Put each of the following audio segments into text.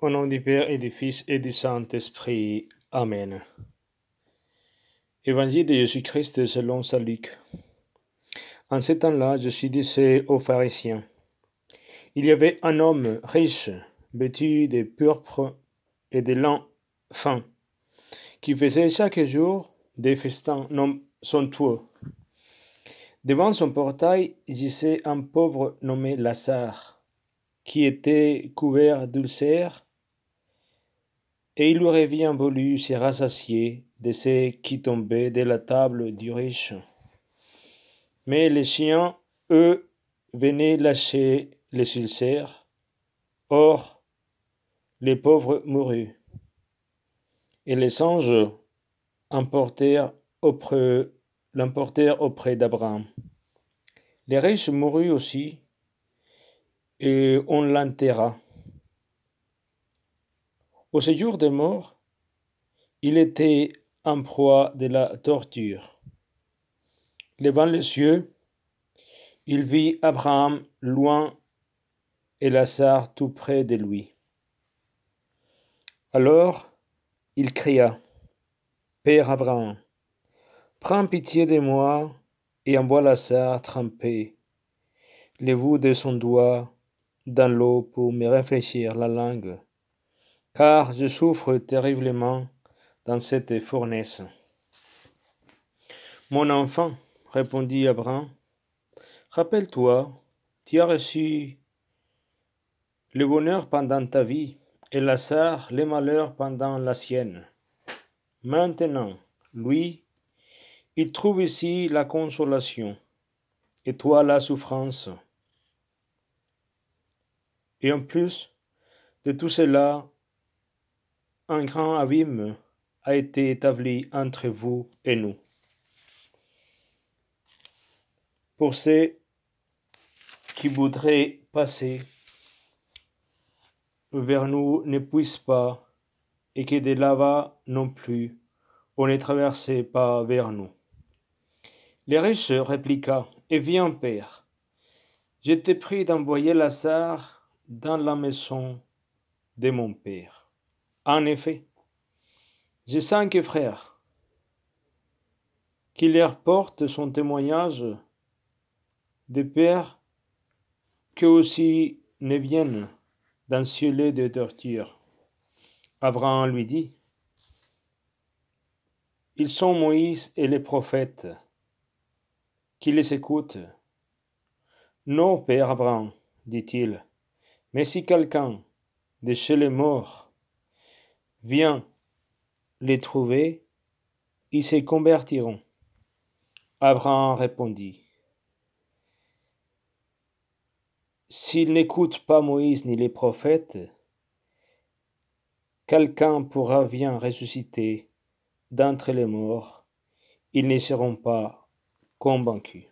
Au nom du Père et du Fils et du Saint-Esprit. Amen. Évangile de Jésus-Christ selon saint Luc. En ce temps-là, Jésus disait aux pharisiens, il y avait un homme riche, vêtu de pourpre et de lin fin, qui faisait chaque jour des festins somptueux. Devant son portail gisait un pauvre nommé Lazare, qui était couvert d'ulcères, et il aurait bien voulu se rassasier de ce qui tombait de la table du riche. Mais les chiens, eux, venaient lâcher les ulcères. Or, les pauvres moururent. Et les anges l'emportèrent auprès d'Abraham. Les riches moururent aussi, et on l'enterra. Au séjour des morts, il était en proie de la torture. Levant les yeux, il vit Abraham loin et Lazare tout près de lui. Alors, il cria, « Père Abraham, prends pitié de moi et envoie Lazare tremper le bout de son doigt dans l'eau pour me rafraîchir la langue, car je souffre terriblement dans cette fournaise. » « Mon enfant, répondit Abraham, rappelle-toi, tu as reçu le bonheur pendant ta vie et Lazare le malheur pendant la sienne. Maintenant, lui, il trouve ici la consolation et toi la souffrance. Et en plus de tout cela, un grand abîme a été établi entre vous et nous. Pour ceux qui voudraient passer vers nous ne puissent pas, et que de là-bas non plus, on ne traverse pas vers nous. Le riche répliqua, eh bien, père, je te prie d'envoyer Lazare dans la maison de mon père. En effet, j'ai 5 frères, qui leur portent son témoignage de peur qu'eux aussi ne viennent dans ce lieu de torture. Abraham lui dit, ils sont Moïse et les prophètes, qui les écoutent. Non, père Abraham, dit-il, mais si quelqu'un de chez les morts vient les trouver, ils se convertiront. Abraham répondit, s'ils n'écoutent pas Moïse ni les prophètes, quelqu'un pourra bien ressusciter d'entre les morts, ils ne seront pas convaincus.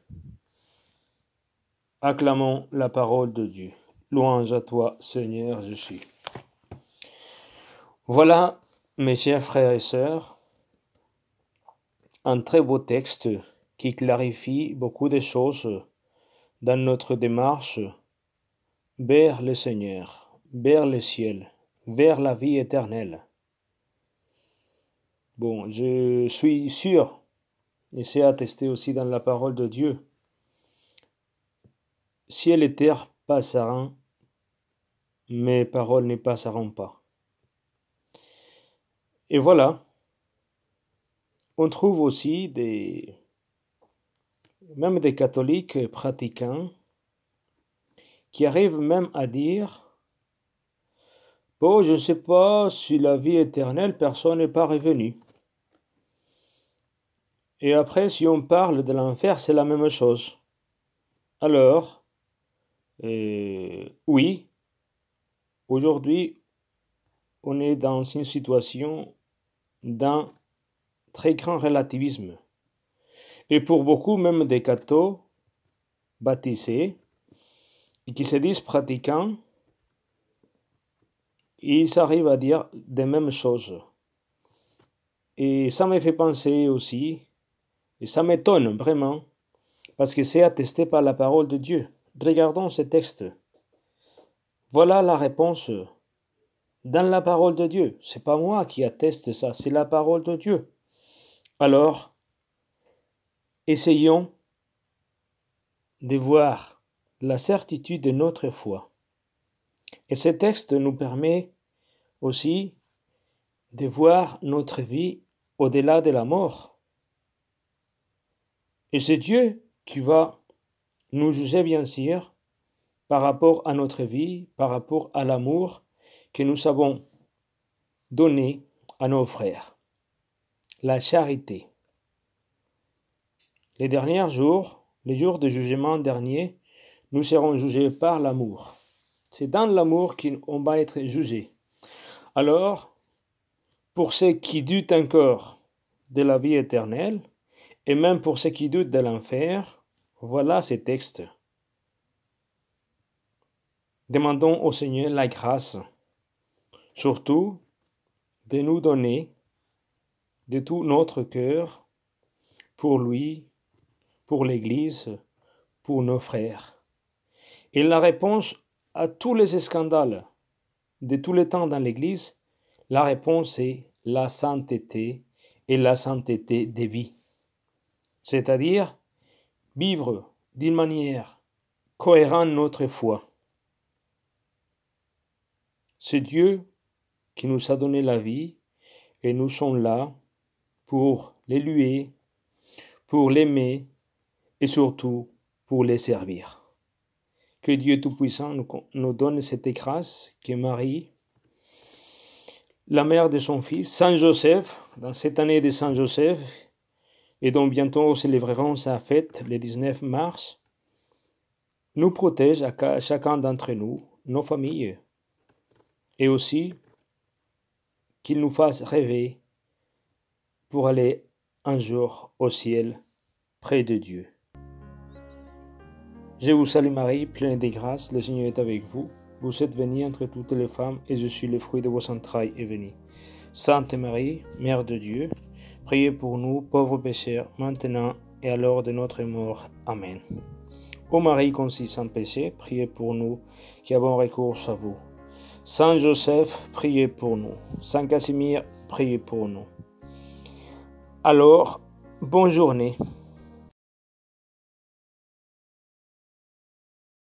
Acclamons la parole de Dieu. Louange à toi, Seigneur Jésus. Voilà, mes chers frères et sœurs, un très beau texte qui clarifie beaucoup de choses dans notre démarche vers le Seigneur, vers le ciel, vers la vie éternelle. Bon, je suis sûr, et c'est attesté aussi dans la parole de Dieu, ciel et terre passeront, mes paroles ne passeront pas. Et voilà, on trouve aussi même des catholiques pratiquants qui arrivent même à dire, bon, je ne sais pas si la vie éternelle, personne n'est pas revenu. Et après, si on parle de l'enfer, c'est la même chose. Alors, oui, aujourd'hui, on est dans une situation d'un très grand relativisme. Et pour beaucoup, même des cathos baptisés, et qui se disent pratiquants, ils arrivent à dire des mêmes choses. Et ça me fait penser aussi, et ça m'étonne vraiment, parce que c'est attesté par la parole de Dieu. Regardons ce texte. Voilà la réponse dans la parole de Dieu. C'est pas moi qui atteste ça, c'est la parole de Dieu. Alors, essayons de voir la certitude de notre foi. Et ce texte nous permet aussi de voir notre vie au-delà de la mort. Et c'est Dieu qui va nous juger, bien sûr, par rapport à notre vie, par rapport à l'amour que nous avons donné à nos frères. La charité. Les derniers jours, les jours de jugement dernier, nous serons jugés par l'amour. C'est dans l'amour qu'on va être jugé. Alors, pour ceux qui doutent encore de la vie éternelle, et même pour ceux qui doutent de l'enfer, voilà ces textes. Demandons au Seigneur la grâce, surtout de nous donner de tout notre cœur pour lui, pour l'Église, pour nos frères. Et la réponse à tous les scandales de tous les temps dans l'Église, la réponse est la sainteté et la sainteté des vies. C'est-à-dire vivre d'une manière cohérente notre foi. C'est Dieu qui nous a donné la vie et nous sommes là pour les louer, pour l'aimer et surtout pour les servir. Que Dieu Tout-Puissant nous donne cette grâce, que Marie, la mère de son fils, Saint Joseph, dans cette année de Saint Joseph, et dont bientôt célébrerons sa fête le 19 mars, nous protège à chacun d'entre nous, nos familles, et aussi qu'il nous fasse rêver pour aller un jour au ciel près de Dieu. Je vous salue Marie, pleine de grâce, le Seigneur est avec vous. Vous êtes bénie entre toutes les femmes, et je suis le fruit de vos entrailles est béni. Sainte Marie, Mère de Dieu, priez pour nous, pauvres pécheurs, maintenant et à l'heure de notre mort. Amen. Ô Marie conçue sans péché, priez pour nous qui avons recours à vous. Saint Joseph, priez pour nous. Saint Casimir, priez pour nous. Alors, bonne journée.